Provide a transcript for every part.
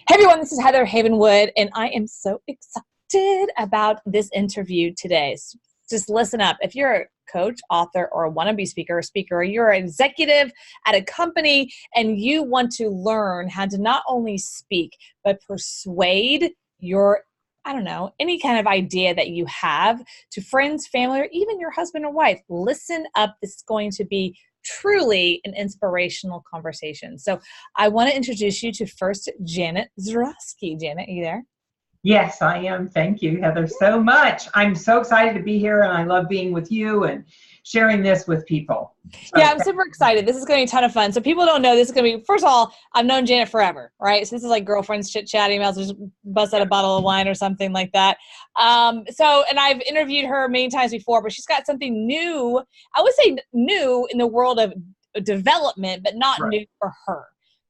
Hey everyone, this is Heather Havenwood, and I am so excited about this interview today. So just listen up. If you're a coach, author, or a wannabe speaker, or you're an executive at a company and you want to learn how to not only speak, but persuade your, any kind of idea that you have to friends, family, or even your husband or wife, listen up. This is going to be truly an inspirational conversation. So I want to introduce you to first Janet Zaretsky. Janet, are you there? Yes, I am. Thank you, Heather, so much. I'm so excited to be here, and I love being with you and sharing this with people. So yeah, I'm super excited. This is going to be a ton of fun. So people don't know, this is going to be, first of all, I've known Janet forever, right? So this is like girlfriends chit-chat emails, just bust out a bottle of wine or something like that. And I've interviewed her many times before, but she's got something new. I would say new in the world of development, but not new for her.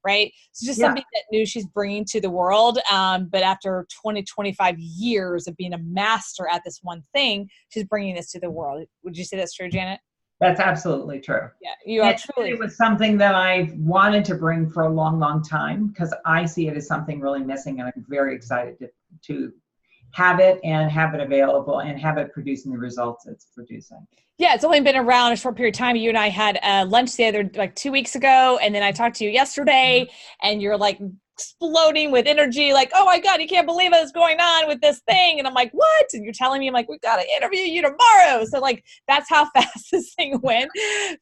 Right? So just something that new she's bringing to the world. But after 25 years of being a master at this one thing, she's bringing this to the world. Would you say that's true, Janet? That's absolutely true. Yeah, you are truly. It was something that I've wanted to bring for a long, long time because I see it as something really missing, and I'm very excited to have it and have it available and have it producing the results it's producing. Yeah, it's only been around a short period of time. You and I had lunch the other, 2 weeks ago, and then I talked to you yesterday, and you're like exploding with energy, like, oh my God, you can't believe what's going on with this thing. And I'm like, what? And you're telling me, I'm like, we've got to interview you tomorrow. So like, that's how fast this thing went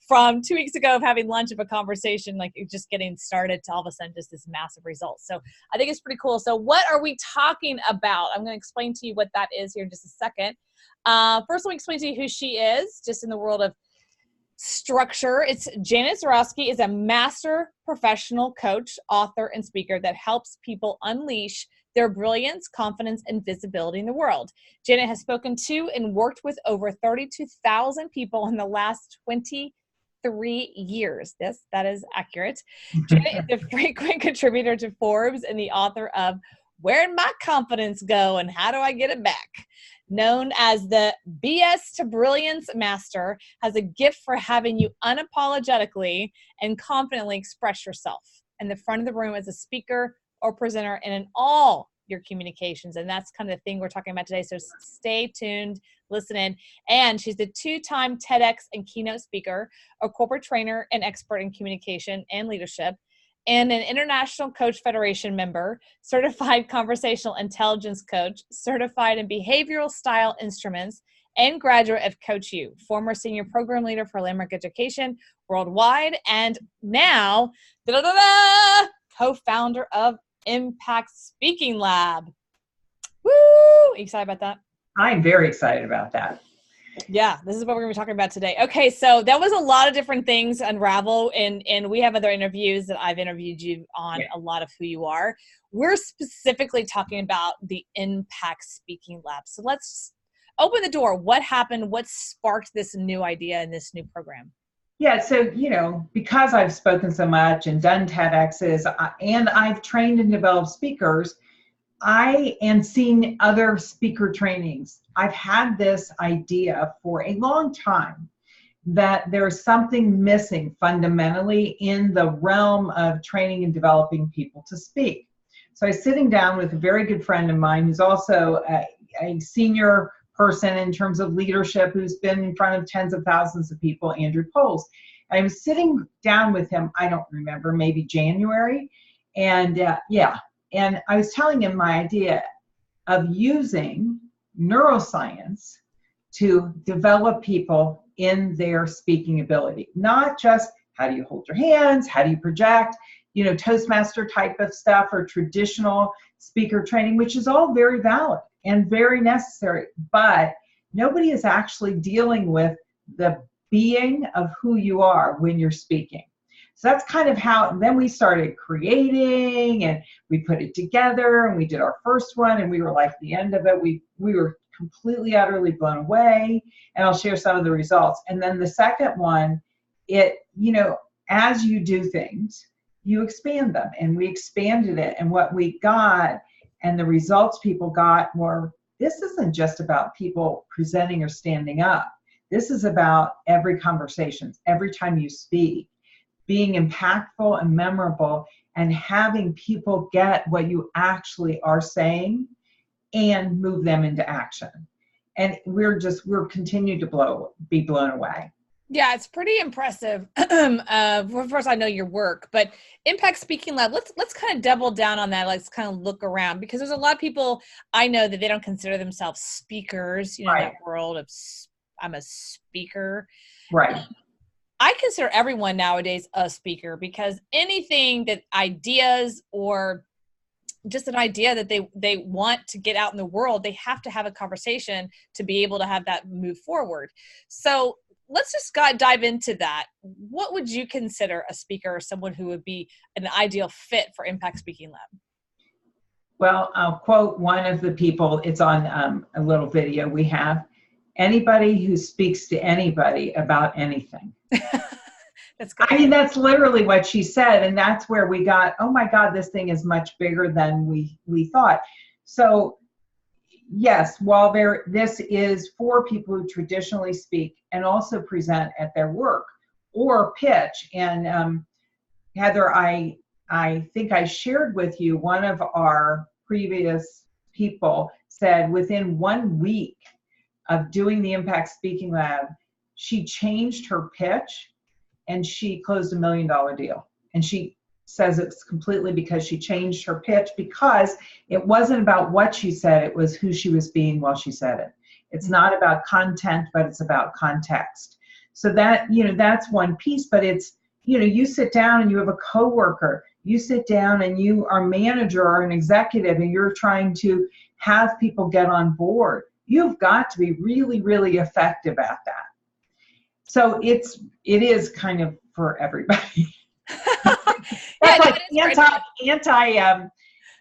from 2 weeks ago of having lunch of a conversation, like just getting started to all of a sudden just this massive result. So I think it's pretty cool. So what are we talking about? I'm going to explain to you what that is here in just a second. First, let me explain to you who she is, just in the world of structure. It's Janet Zaretsky is a master professional coach, author, and speaker that helps people unleash their brilliance, confidence, and visibility in the world. Janet has spoken to and worked with over 32,000 people in the last 23 years. That is accurate. Janet is a frequent contributor to Forbes and the author of Where'd My Confidence Go and How Do I Get It Back? Known as the BS-to-Brilliance Master, has a gift for having you unapologetically and confidently express yourself in the front of the room as a speaker or presenter and in all your communications. And that's kind of the thing we're talking about today. So stay tuned, listen in. And she's a 2-time TEDx and keynote speaker, a corporate trainer and expert in communication and leadership, and an International Coach Federation member, certified conversational intelligence coach, certified in behavioral style instruments, and graduate of Coach U, former senior program leader for landmark education worldwide, and now, co-founder of Impact Speaking Lab. Woo! Are you excited about that? I'm very excited about that. Yeah, this is what we're going to be talking about today. Okay, so that was a lot of different things unravel, and we have other interviews that I've interviewed you on, a lot of who you are. We're specifically talking about the Impact Speaking Lab. So let's open the door. What happened? What sparked this new idea and this new program? Yeah, so, because I've spoken so much and done TEDx's, and I've trained and developed speakers, I am seeing other speaker trainings. I've had this idea for a long time that there's something missing fundamentally in the realm of training and developing people to speak. So I was sitting down with a very good friend of mine who's also a senior person in terms of leadership, who's been in front of tens of thousands of people, Andrew Poles. I was sitting down with him, I don't remember, maybe January, and and I was telling him my idea of using neuroscience to develop people in their speaking ability. Not just how do you hold your hands, how do you project, Toastmaster type of stuff or traditional speaker training, which is all very valid and very necessary. But nobody is actually dealing with the being of who you are when you're speaking. So that's kind of how, then we started creating and we put it together and we did our first one, and we were like, at the end of it, we were completely, utterly blown away. And I'll share some of the results. And then the second one, as you do things, you expand them, and we expanded it. And what we got and the results people got were, this isn't just about people presenting or standing up. This is about every conversation, every time you speak, being impactful and memorable, and having people get what you actually are saying and move them into action. And we're continuing to be blown away. Yeah, it's pretty impressive. Well, first, I know your work, but Impact Speaking Lab, let's kind of double down on that. Let's kind of look around, because there's a lot of people I know that they don't consider themselves speakers, in that world of I'm a speaker. Right. I consider everyone nowadays a speaker, because anything that ideas or just an idea that they want to get out in the world, they have to have a conversation to be able to have that move forward. So let's just dive into that. What would you consider a speaker, or someone who would be an ideal fit for Impact Speaking Lab? Well, I'll quote one of the people. It's on a little video we have. Anybody who speaks to anybody about anything. That's good. I mean, that's literally what she said. And that's where we got, oh my God, this thing is much bigger than we thought. So yes, while this is for people who traditionally speak and also present at their work or pitch. And Heather, I think I shared with you, one of our previous people said within 1 week of doing the Impact Speaking Lab, she changed her pitch and she closed $1 million deal. And she says it's completely because she changed her pitch, because it wasn't about what she said, it was who she was being while she said it. It's not about content, but it's about context. So that, that's one piece, but it's, you sit down and you have a coworker, you sit down and you are a manager or an executive and you're trying to have people get on board. You've got to be really, really effective at that. So it is kind of for everybody. That's like anti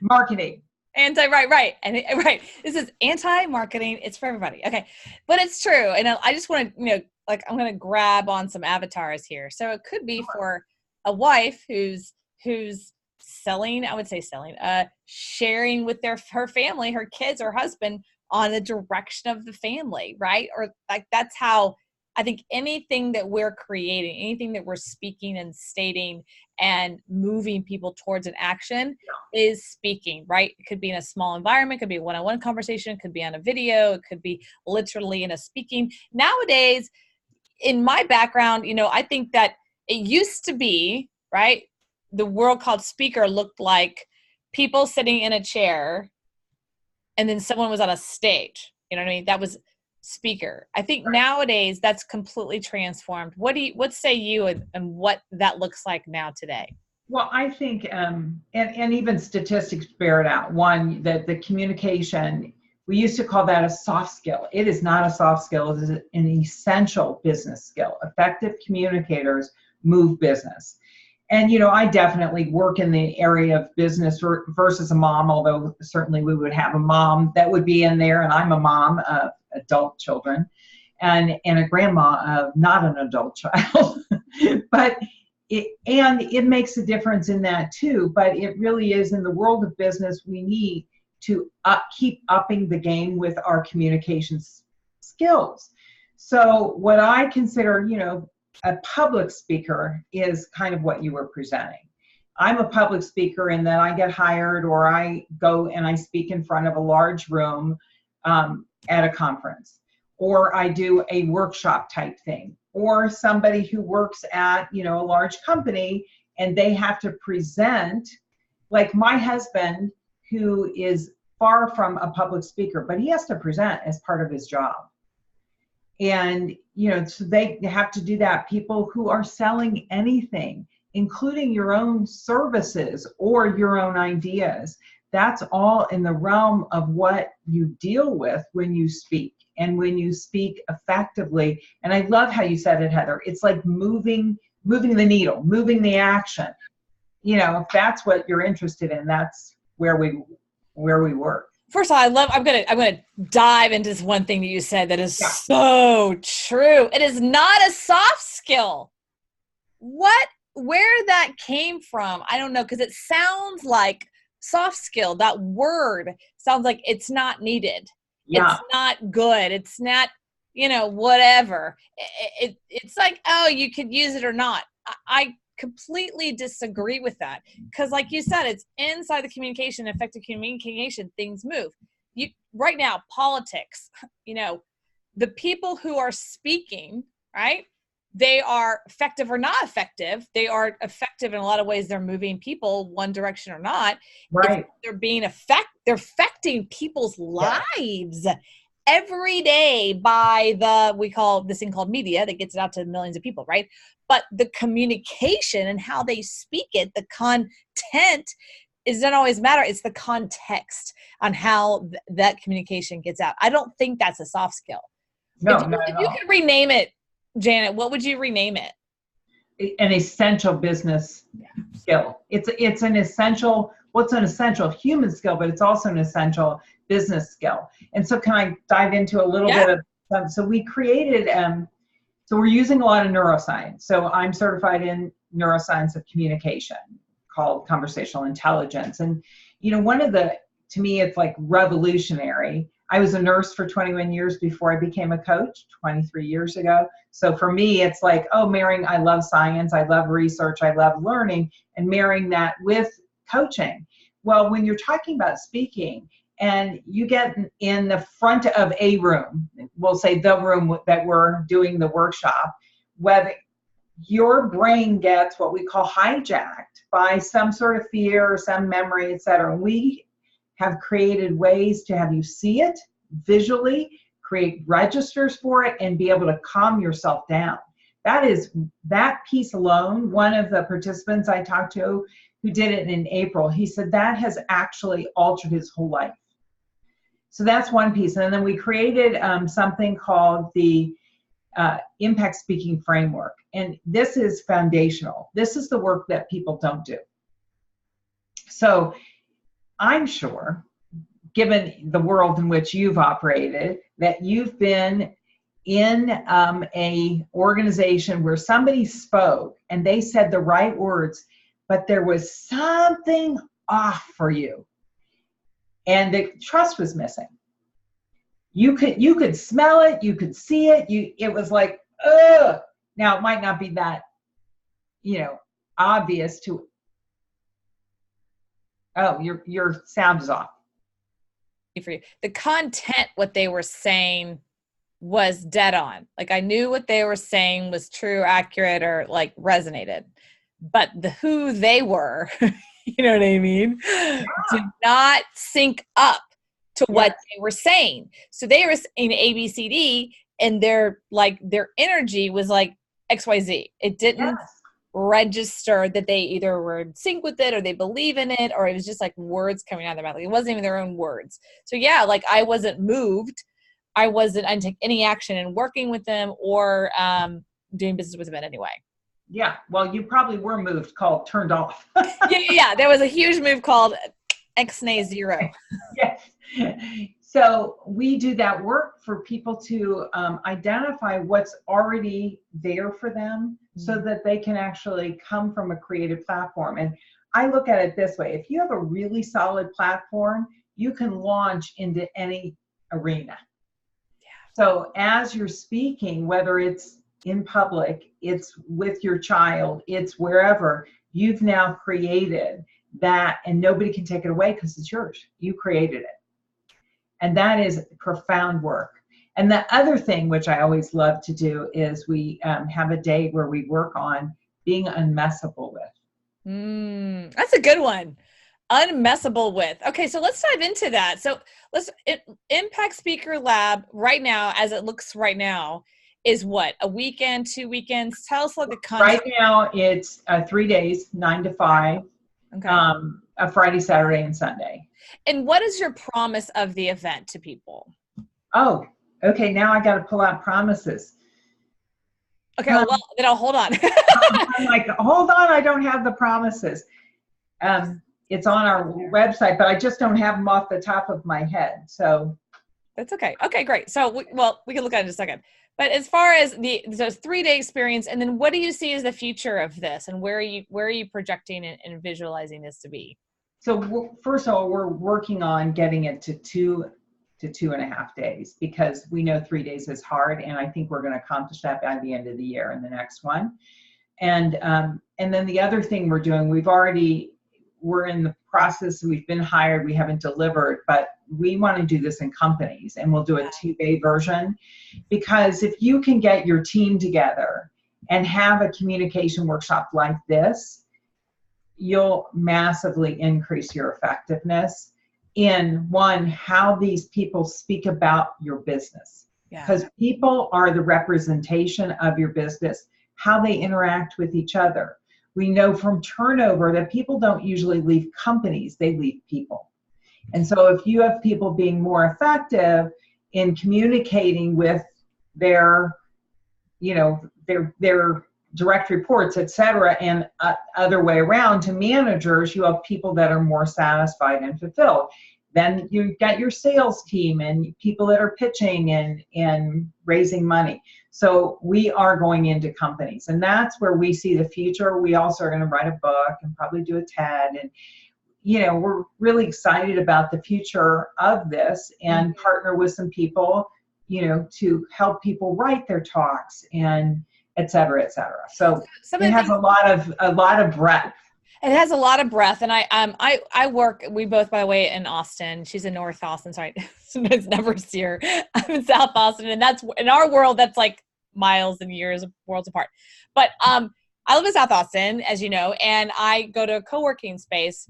marketing. Right. And right. This is anti-marketing. It's for everybody. Okay. But it's true. And I just want to, I'm going to grab on some avatars here. So it could be for a wife who's selling, sharing with her family, her kids, her husband, on the direction of the family, right? Or like, that's how I think anything that we're creating, anything that we're speaking and stating and moving people towards an action is speaking, right? It could be in a small environment, it could be a one-on-one conversation, it could be on a video, it could be literally in a speaking. Nowadays, in my background, I think that it used to be, right? The world called speaker looked like people sitting in a chair and then someone was on a stage. You know what I mean? That was speaker. I think nowadays that's completely transformed. What say you and what that looks like now today? Well, I think, and even statistics bear it out. One, that the communication, we used to call that a soft skill. It is not a soft skill. It is an essential business skill. Effective communicators move business. And, I definitely work in the area of business versus a mom, although certainly we would have a mom that would be in there. And I'm a mom of adult children and a grandma of not an adult child. But it makes a difference in that too. But it really is, in the world of business, we need to keep upping the game with our communications skills. So what I consider, a public speaker is kind of what you were presenting. I'm a public speaker in that I get hired, or I go and I speak in front of a large room at a conference, or I do a workshop type thing, or somebody who works at, a large company and they have to present, like my husband, who is far from a public speaker, but he has to present as part of his job. And, so they have to do that. People who are selling anything, including your own services or your own ideas, that's all in the realm of what you deal with when you speak, and when you speak effectively. And I love how you said it, Heather. It's like moving the needle, moving the action. If that's what you're interested in, that's where we work. First of all, I'm gonna dive into this one thing that you said that is so true. It is not a soft skill. Where that came from, I don't know, because it sounds like soft skill. That word sounds like it's not needed. Yeah. It's not good. It's not, whatever. It's like, oh, you could use it or not. I completely disagree with that. Because like you said, it's inside the communication, effective communication, things move. Right now, politics, the people who are speaking, right? They are effective or not effective. They are effective in a lot of ways. They're moving people one direction or not. Right. They're they're affecting people's lives every day by we call this thing called media that gets it out to millions of people, right? But the communication and how they speak it, the content, doesn't always matter. It's the context on how that communication gets out. I don't think that's a soft skill. No, if you could rename it, Janet, what would you rename it? An essential business skill. It's an essential, what's an essential human skill, but it's also an essential business skill. And so can I dive into a little bit of, so we created, so we're using a lot of neuroscience. So I'm certified in neuroscience of communication called Conversational Intelligence. And, to me, it's like revolutionary. I was a nurse for 21 years before I became a coach 23 years ago. So for me, it's like, I love science, I love research, I love learning, and marrying that with coaching. Well, when you're talking about speaking and you get in the front of a room, we'll say the room that we're doing the workshop, whether your brain gets what we call hijacked by some sort of fear or some memory, et cetera. We have created ways to have you see it visually, create registers for it, and be able to calm yourself down. That piece alone, one of the participants I talked to who did it in April, he said that has actually altered his whole life. So that's one piece. And then we created something called the Impact Speaking Framework. And this is foundational. This is the work that people don't do. So I'm sure, given the world in which you've operated, that you've been in a organization where somebody spoke and they said the right words, but there was something off for you. And the trust was missing. You could smell it, you could see it, it was like, ugh. Now it might not be that, obvious to, your sound is off. For you. The content, what they were saying was dead on. Like I knew what they were saying was true, accurate, or like resonated. But the who they were, you know what I mean, did not sync up to what they were saying. So they were saying A, B, C, D, and their energy was like XYZ. It didn't register that they either were in sync with it or they believe in it, or it was just like words coming out of their mouth. Like, it wasn't even their own words. So like I wasn't moved. I didn't take any action in working with them or doing business with them in any way. Yeah. Well, you probably were moved, called turned off. yeah. There was a huge move called X-nay 0. Yes. So we do that work for people to identify what's already there for them so that they can actually come from a creative platform. And I look at it this way. If you have a really solid platform, you can launch into any arena. Yeah. So as you're speaking, whether it's in public, it's with your child, it's wherever, you've now created that and nobody can take it away because it's yours. You created it. And that is profound work. And the other thing, which I always love to do, is we have a day where we work on being unmessable with. That's a good one. Unmessable with. Okay, so let's dive into that. So Impact Speaker Lab right now, as it looks right now, is what? A weekend, 2 weekends? Tell us what the concept. Right now, it's 3 days, 9 to 5. Okay. A Friday, Saturday, and Sunday. And what is your promise of the event to people? Oh, okay. Now I got to pull out promises. Okay, well, then I'll hold on. I'm like, hold on. I don't have the promises. It's on our website, but I just don't have them off the top of my head. So that's okay. Okay, great. So, we can look at it in a second. But as far as the 3-day experience, and then what do you see as the future of this, and where are you projecting and visualizing this to be? So first of all, we're working on getting it to 2 to 2.5 days because we know 3 days is hard, and I think we're going to accomplish that by the end of the year in the next one. And then the other thing we're doing, we're in the process, we've been hired, we haven't delivered, but we want to do this in companies, and we'll do a 2-day version, because if you can get your team together and have a communication workshop like this, you'll massively increase your effectiveness in, one, how these people speak about your business. Because people are the representation of your business, how they interact with each other. We know from turnover that people don't usually leave companies, they leave people. And so if you have people being more effective in communicating with their, their direct reports, et cetera, and other way around to managers, you have people that are more satisfied and fulfilled. Then you've got your sales team and people that are pitching and raising money. So we are going into companies, and that's where we see the future. We also are going to write a book and probably do a TED, and we're really excited about the future of this, and partner with some people, to help people write their talks and et cetera, et cetera. So it has a lot of breadth. It has a lot of breadth. And I work, we both, by the way, in Austin. She's in North Austin. Sorry. Sometimes never see her. I'm in South Austin, and that's in our world, that's like miles and years, worlds apart. But I live in South Austin, as you know, and I go to a co-working space.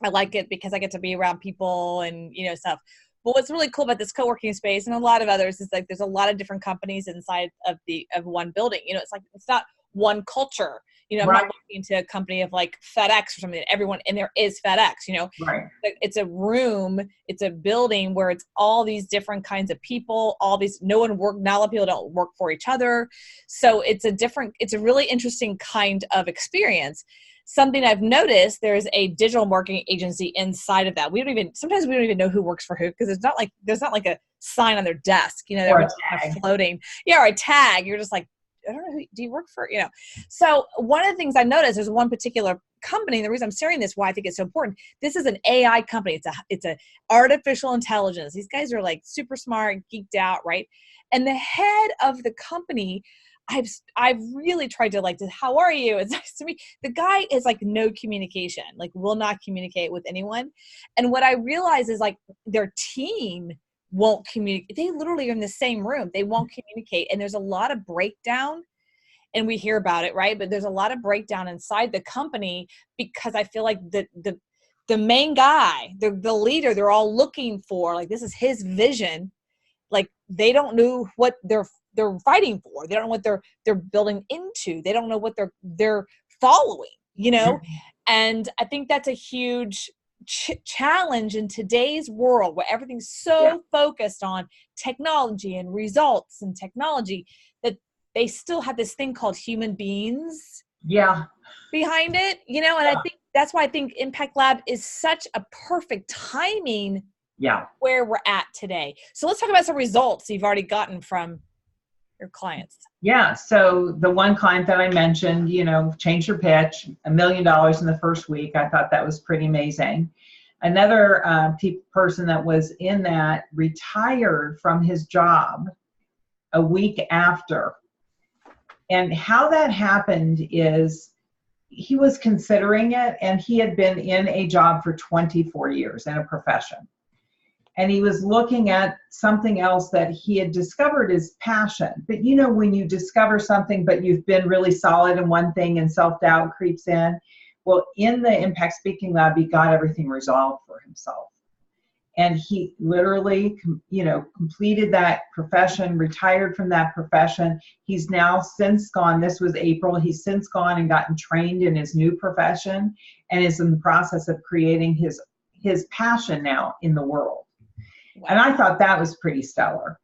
I like it because I get to be around people and, stuff. But what's really cool about this co-working space and a lot of others is like there's a lot of different companies inside of one building. It's like it's not one culture. I'm not walking into a company of like FedEx or something. Everyone in there is FedEx. Right. It's a room, it's a building where it's all these different kinds of people. Not a lot of people don't work for each other. So it's a really interesting kind of experience. Something I've noticed, there's a digital marketing agency inside of that. Sometimes we don't even know who works for who, because there's not like a sign on their desk, or a tag. Floating. Yeah, or a tag. You're just like, I don't know, do you work for, So one of the things I noticed, there's one particular company, and the reason I'm sharing this, why I think it's so important, this is an AI company. It's a artificial intelligence. These guys are like super smart, geeked out, right? And the head of the company, I've really tried to how are you? It's nice to meet. The guy is like no communication, like will not communicate with anyone. And what I realize is like their team won't communicate. They literally are in the same room. They won't communicate. And there's a lot of breakdown, and we hear about it, right? But there's a lot of breakdown inside the company because I feel like the main guy, the leader, they're all looking for, like, this is his vision. Like they don't know what they're fighting for. They don't know what they're building into. They don't know what they're following, And I think that's a huge challenge in today's world where everything's so focused on technology and results and technology that they still have this thing called human beings behind it, and I think that's why I think Impact Lab is such a perfect timing where we're at today. So let's talk about some results you've already gotten from your clients. Yeah. So the one client that I mentioned, changed her pitch, $1 million in the first week. I thought that was pretty amazing. Another person that was in that retired from his job a week after. And how that happened is he was considering it, and he had been in a job for 24 years in a profession. And he was looking at something else that he had discovered his passion. But when you discover something, but you've been really solid in one thing and self-doubt creeps in, well, in the Impact Speaking Lab, he got everything resolved for himself. And he literally, completed that profession, retired from that profession. He's now since gone, this was April, he's since gone and gotten trained in his new profession and is in the process of creating his passion now in the world. Wow. And I thought that was pretty stellar.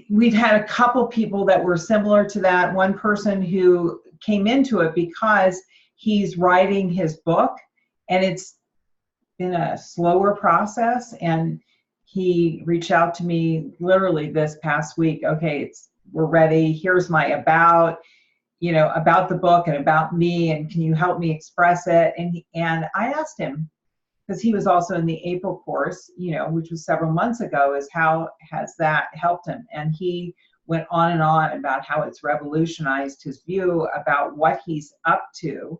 We've had a couple people that were similar to that. One person who came into it because he's writing his book, and it's been a slower process, and he reached out to me literally this past week. Okay, we're ready. Here's my about the book and about me, and can you help me express it? And I asked him, because he was also in the April course, which was several months ago, is how has that helped him? And he went on and on about how it's revolutionized his view about what he's up to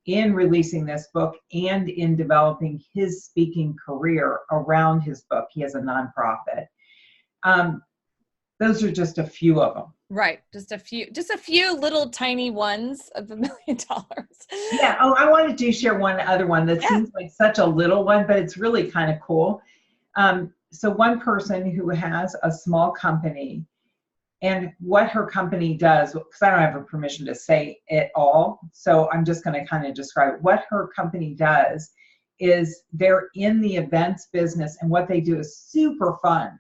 in releasing this book and in developing his speaking career around his book. He has a nonprofit. Those are just a few of them. Right. Just a few little tiny ones of $1 million. Yeah. Oh, I wanted to share one other one that seems like such a little one, but it's really kind of cool. So one person who has a small company, and what her company does, because I don't have permission to say it all, so I'm just going to kind of describe it. What her company does is they're in the events business, and what they do is super fun.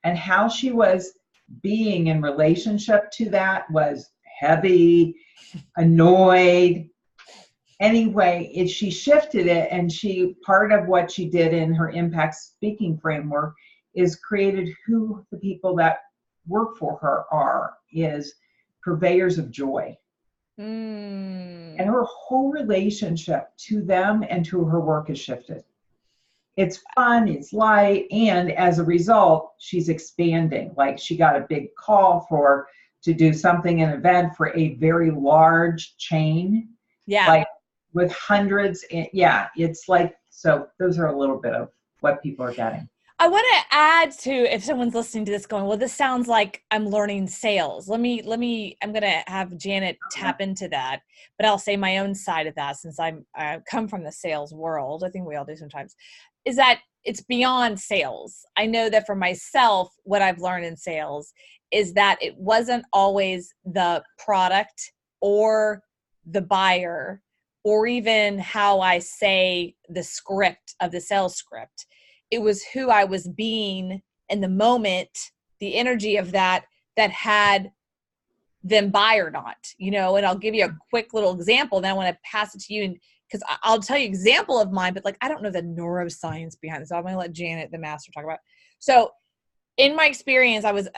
And how she was being in relationship to that was heavy, annoyed. Anyway, she shifted it, and part of what she did in her impact speaking framework is created who the people that work for her is purveyors of joy. And her whole relationship to them and to her work has shifted. It's fun, it's light, and as a result, she's expanding. Like, she got a big call to do something, an event for a very large chain. Yeah. Like with hundreds. It's like, so those are a little bit of what people are getting. I want to add to, if someone's listening to this going, well, this sounds like I'm learning sales. I'm going to have Janet tap into that, but I'll say my own side of that, since I come from the sales world. I think we all do sometimes, is that it's beyond sales. I know that for myself, what I've learned in sales is that it wasn't always the product or the buyer or even how I say the script of the sales script. It was who I was being in the moment, the energy of that had them buy or not, and I'll give you a quick little example. Then I want to pass it to you, because I'll tell you an example of mine, but I don't know the neuroscience behind this. So I'm going to let Janet, the master, talk about it. So in my experience, I was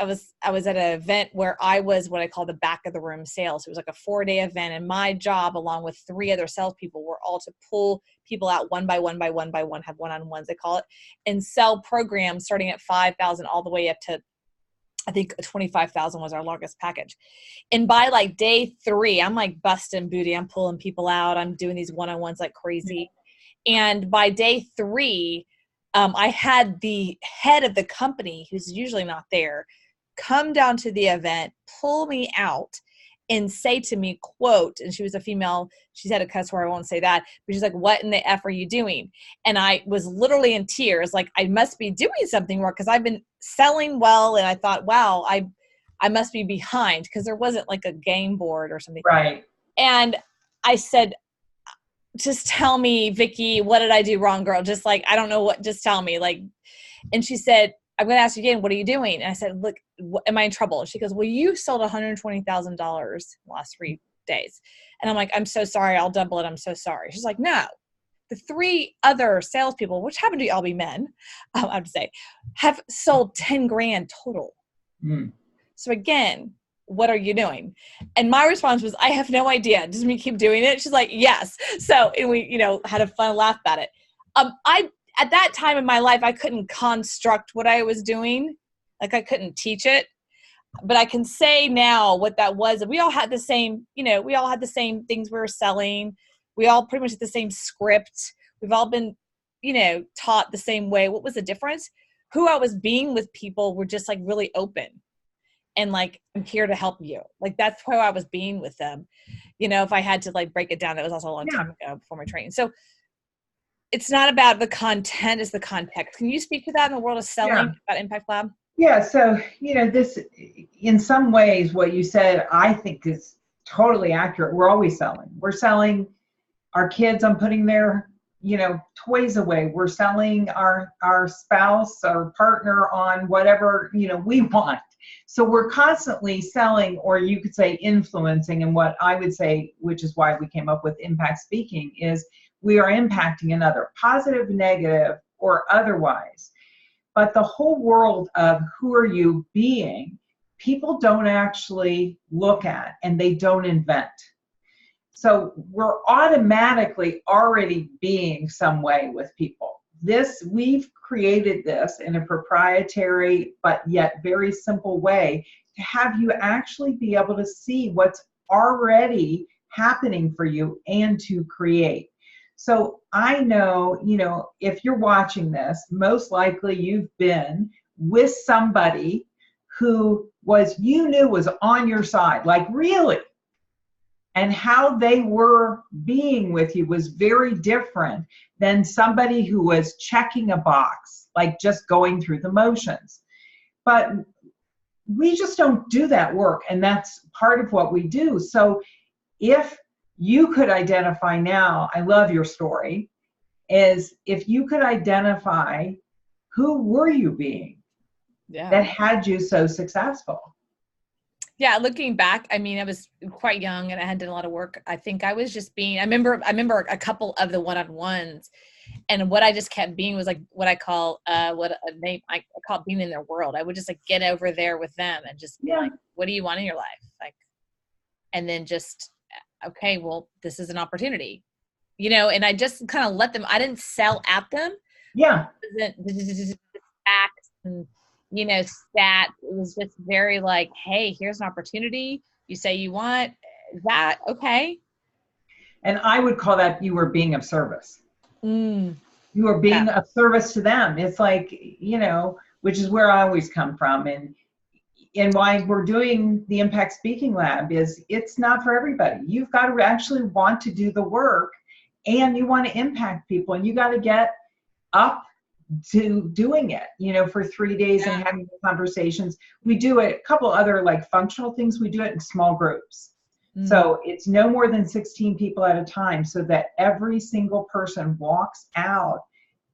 at an event where I was what I call the back of the room sales. It was like a 4-day event, and my job, along with 3 other salespeople, were all to pull people out one by one, have one-on-ones, they call it, and sell programs starting at $5,000 all the way up to, I think, $25,000 was our longest package. And by day 3, I'm busting booty. I'm pulling people out. I'm doing these one-on-ones like crazy. And by day 3, I had the head of the company, who's usually not there, come down to the event, pull me out, and say to me, quote, and she was a female, she's had a cuss word, I won't say that, but she's like, "What in the F are you doing?" And I was literally in tears, I must be doing something wrong, because I've been selling well, and I thought, wow, I must be behind, because there wasn't a game board or something. Right. And I said, "Just tell me, Vicky, what did I do wrong, girl? Just I don't know what, just tell me." And she said, "I'm going to ask you again, what are you doing?" And I said, "Look, am I in trouble?" And she goes, "Well, you sold $120,000 in the last 3 days." And I'm like, "I'm so sorry. I'll double it. I'm so sorry." She's like, "No, the 3 other salespeople, which happen to all be men, I have to say, have sold 10 grand total. So again, what are you doing?" And my response was, "I have no idea. Does me keep doing it?" She's like, "Yes." So, and we, had a fun laugh about it. At that time in my life, I couldn't construct what I was doing. I couldn't teach it, but I can say now what that was. We all had the same, we all had the same things we were selling. We all pretty much had the same script. We've all been, taught the same way. What was the difference? Who I was being with people were just really open. And I'm here to help you. That's how I was being with them. If I had to break it down, that was also a long time ago before my training. So it's not about the content, it's the context. Can you speak to that in the world of selling about Impact Lab? Yeah. So, this, in some ways, what you said, I think is totally accurate. We're always selling. We're selling our kids on putting their, toys away. We're selling our spouse or partner on whatever, we want. So we're constantly selling, or you could say influencing. And what I would say, which is why we came up with impact speaking, is we are impacting another, positive, negative, or otherwise. But the whole world of who are you being, people don't actually look at, and they don't invent. So we're automatically already being some way with people. we've created this in a proprietary but yet very simple way to have you actually be able to see what's already happening for you and to create. So I know, if you're watching this, most likely you've been with somebody who you knew was on your side, like really. And how they were being with you was very different than somebody who was checking a box, like just going through the motions. But we just don't do that work, and that's part of what we do. So if you could identify now, I love your story, is if you could identify who were you being that had you so successful? Yeah, looking back, I mean, I was quite young and I had done a lot of work. I think I was just being, I remember a couple of the one-on-ones, and what I just kept being was like what I call, I call being in their world. I would just like get over there with them and just be like, what do you want in your life? Like, and then just, okay, well, this is an opportunity, and I just kind of let them, I didn't sell at them. Yeah. Facts and, stat. It was just very like, hey, here's an opportunity. You say you want that. Okay. And I would call that you were being of service. You were being of service to them. It's like, which is where I always come from. And why we're doing the Impact Speaking Lab is it's not for everybody. You've got to actually want to do the work, and you want to impact people, and you got to get up to doing it, for 3 days and having conversations. We do a couple other like functional things. We do it in small groups. So it's no more than 16 people at a time, so that every single person walks out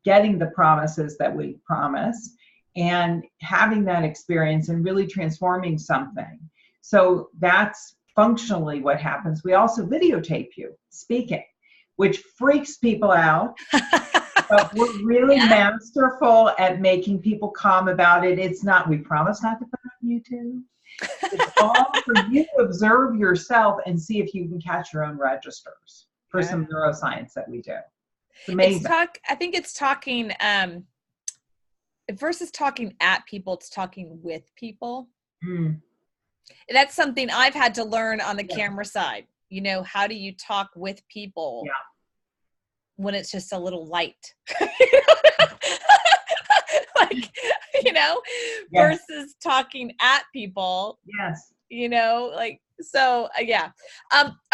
getting the promises that we promise and having that experience and really transforming something. So that's functionally what happens. We also videotape you speaking, which freaks people out. But we're really masterful at making people calm about it. It's not, we promise not to put it on YouTube. It's all for you to observe yourself and see if you can catch your own registers for some neuroscience that we do. It's amazing. I think it's talking, versus talking at people, it's talking with people. That's something I've had to learn on the camera side. How do you talk with people? When it's just a little light, versus talking at people.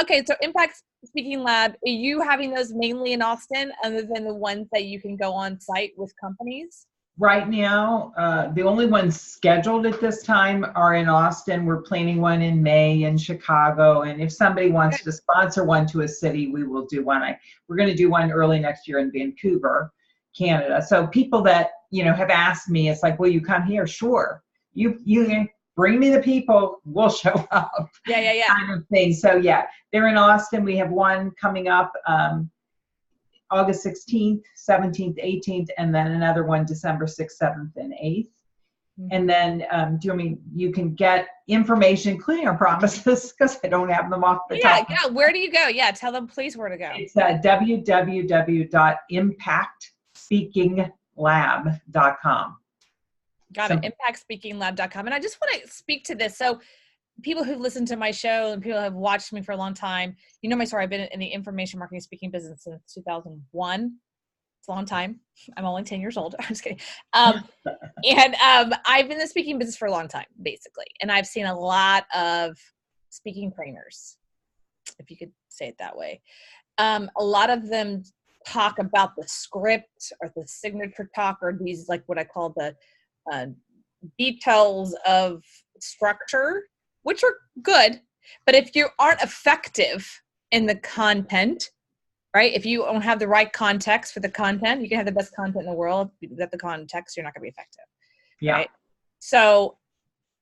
Okay. So Impact Speaking Lab, are you having those mainly in Austin other than the ones that you can go on site with companies? Right now, the only ones scheduled at this time are in Austin. We're planning one in May in Chicago. And if somebody wants to sponsor one to a city, we will do one. We're going to do one early next year in Vancouver, Canada. So people that, have asked me, it's like, will you come here? Sure. You bring me the people, we'll show up. Kind of thing. So they're in Austin. We have one coming up August 16th, 17th, 18th, and then another one December 6th, 7th, and 8th. And then you can get information, including our promises, because I don't have them off the top. Where do you go? Tell them please where to go. It's www.impactspeakinglab.com. Got it. Impactspeakinglab.com. And I just want to speak to this. So people who've listened to my show and people who have watched me for a long time, my story. I've been in the information marketing speaking business since 2001. It's a long time. I'm only 10 years old. I'm just kidding. I've been in the speaking business for a long time, basically. And I've seen a lot of speaking trainers, if you could say it that way. A lot of them talk about the script or the signature talk, or these, like what I call the details of structure, which are good. But if you aren't effective in the content, right? If you don't have the right context for the content, you can have the best content in the world. If you get the context, you're not going to be effective. Right? So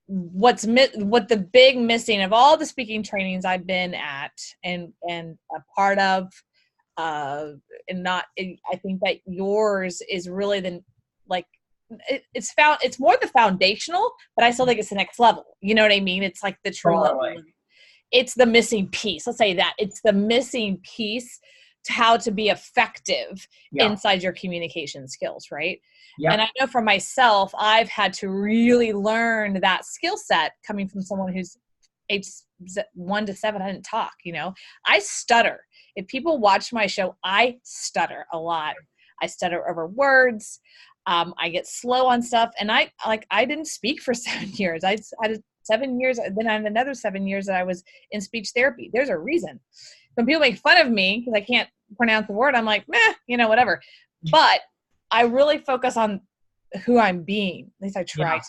what the big missing of all the speaking trainings I've been at and a part of, I think that yours is really it's more the foundational, but I still think it's the next level. You know what I mean? It's like the true level. It's the missing piece. Let's say that it's the missing piece how to be effective Yeah. inside your communication skills, right? Yeah. And I know for myself, I've had to really learn that skill set coming from someone who's age 1 to 7. I didn't talk, I stutter. If people watch my show, I stutter a lot. I stutter over words. I get slow on stuff. And I didn't speak for 7 years. I had 7 years, then I had another 7 years that I was in speech therapy. There's a reason. When people make fun of me because I can't pronounce the word, I'm like, meh, whatever. But I really focus on who I'm being. At least I try to.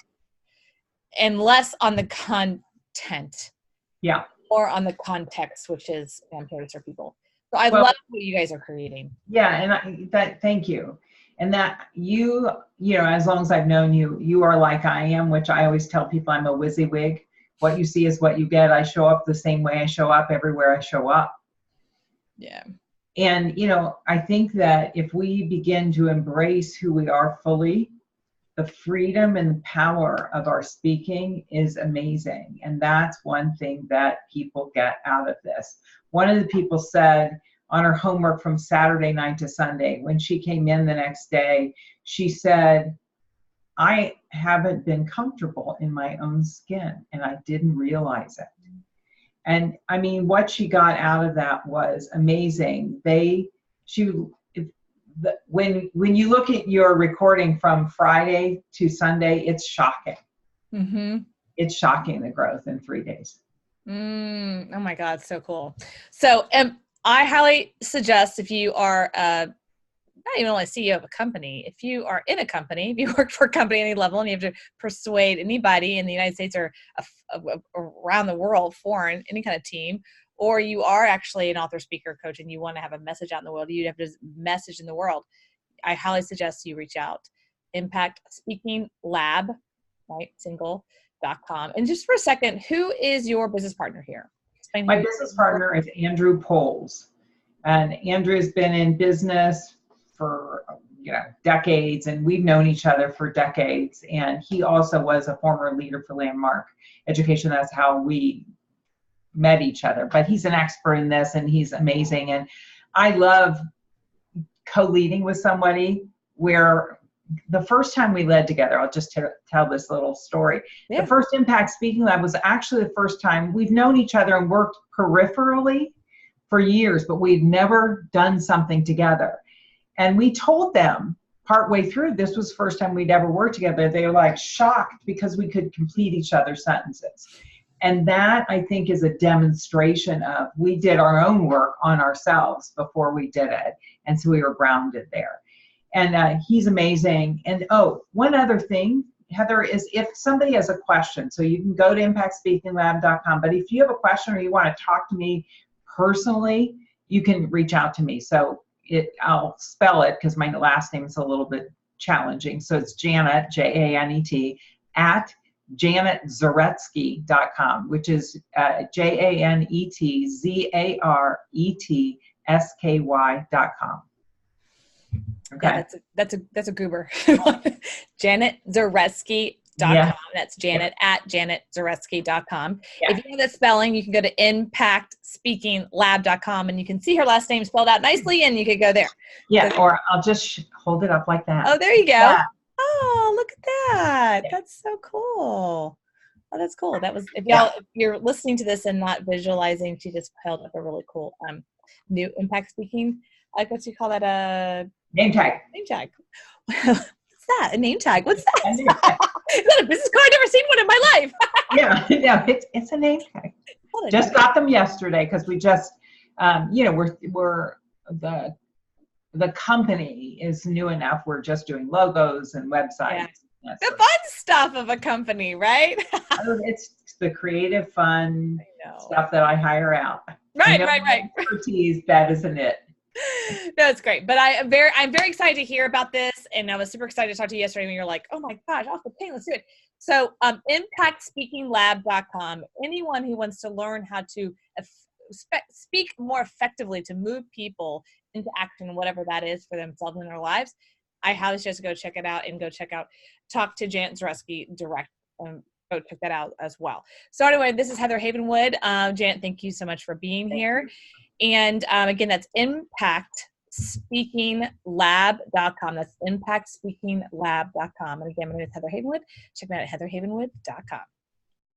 And less on the content. Yeah. Or on the context, which is I'm here to serve people. So I love what you guys are creating. Yeah. And thank you. And that you know, as long as I've known you, you are like I am, which I always tell people I'm a WYSIWYG. What you see is what you get. I show up the same way I show up everywhere I show up. Yeah. And, I think that if we begin to embrace who we are fully, the freedom and power of our speaking is amazing. And that's one thing that people get out of this. One of the people said on her homework from Saturday night to Sunday, when she came in the next day, she said, I haven't been comfortable in my own skin, and I didn't realize it. And I mean, what she got out of that was amazing. When you look at your recording from Friday to Sunday, it's shocking. Mm-hmm. It's shocking, the growth in 3 days. Oh my God, so cool. So I highly suggest, if you are not even only a CEO of a company, if you are in a company, if you work for a company at any level and you have to persuade anybody in the United States or around the world, foreign, any kind of team, or you are actually an author, speaker, coach, and you want to have a message out in the world, you have to message in the world, I highly suggest you reach out. Impact Speaking Lab, right? Single.com. And just for a second, who is your business partner here? My business partner is Andrew Poles. And Andrew's been in business for decades, and we've known each other for decades. And he also was a former leader for Landmark Education. That's how we met each other. But he's an expert in this, and he's amazing. And I love co-leading with somebody where the first time we led together, I'll just tell this little story. Yeah. The first Impact Speaking Lab was actually the first time we've known each other and worked peripherally for years, but we'd never done something together. And we told them partway through, this was the first time we'd ever worked together. They were like shocked because we could complete each other's sentences. And that, I think, is a demonstration of we did our own work on ourselves before we did it. And so we were grounded there. And he's amazing. And one other thing, Heather, is if somebody has a question, so you can go to impactspeakinglab.com, but if you have a question or you want to talk to me personally, you can reach out to me. So I'll spell it because my last name is a little bit challenging. So it's Janet, Janet, at janetzaretsky.com, which is JanetZaretsky.com. Okay. Yeah, that's a goober. Janet Zaretsky.com. Yeah. That's Janet at janetzaretsky.com. Yeah. If you know the spelling, you can go to impactspeakinglab.com and you can see her last name spelled out nicely, and you could go there. Yeah, so, or I'll just hold it up like that. Oh, there you go. Yeah. Oh, look at that. Yeah. That's so cool. Oh, that's cool. That was, if you're listening to this and not visualizing, she just held up a really cool new Impact Speaking, I guess you call that a name tag. Name tag. What's that? A name tag? What's that? Is that a business card? I've never seen one in my life. Yeah, it's a name tag. Just got them yesterday because we just, we're the company is new enough. We're just doing logos and websites. Yeah. The fun stuff of a company, right? It's the creative, fun stuff that I hire out. Right. Expertise, that isn't it. No, it's great. But I'm very excited to hear about this. And I was super excited to talk to you yesterday when you're like, oh my gosh, off the pain, let's do it. So impactspeakinglab.com, anyone who wants to learn how to speak more effectively to move people into action, whatever that is for themselves in their lives, I highly suggest go check it out and talk to Janet Zaretsky direct. Go check that out as well. So anyway, this is Heather Havenwood. Janet, thank you so much for being here. And again, that's impactspeakinglab.com. That's impactspeakinglab.com. And again, my name is Heather Havenwood. Check me out at heatherhavenwood.com.